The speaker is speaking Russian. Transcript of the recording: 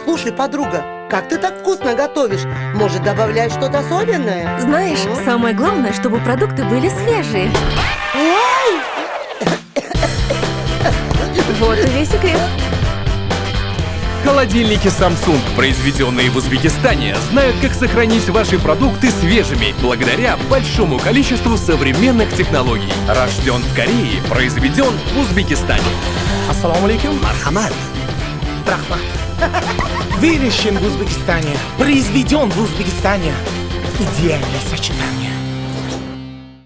Слушай, подруга, как ты так вкусно готовишь? Может, добавляешь что-то особенное? Знаешь, самое главное, чтобы продукты были свежие. Ой! Вот и весь секрет. Холодильники Samsung, произведенные в Узбекистане, знают, как сохранить ваши продукты свежими благодаря большому количеству современных технологий. Рожден в Корее, произведен в Узбекистане. Ассаламу алейкум. Мархамат. Рахмат. Выращен в Узбекистане. Произведен в Узбекистане. Идеальное сочетание.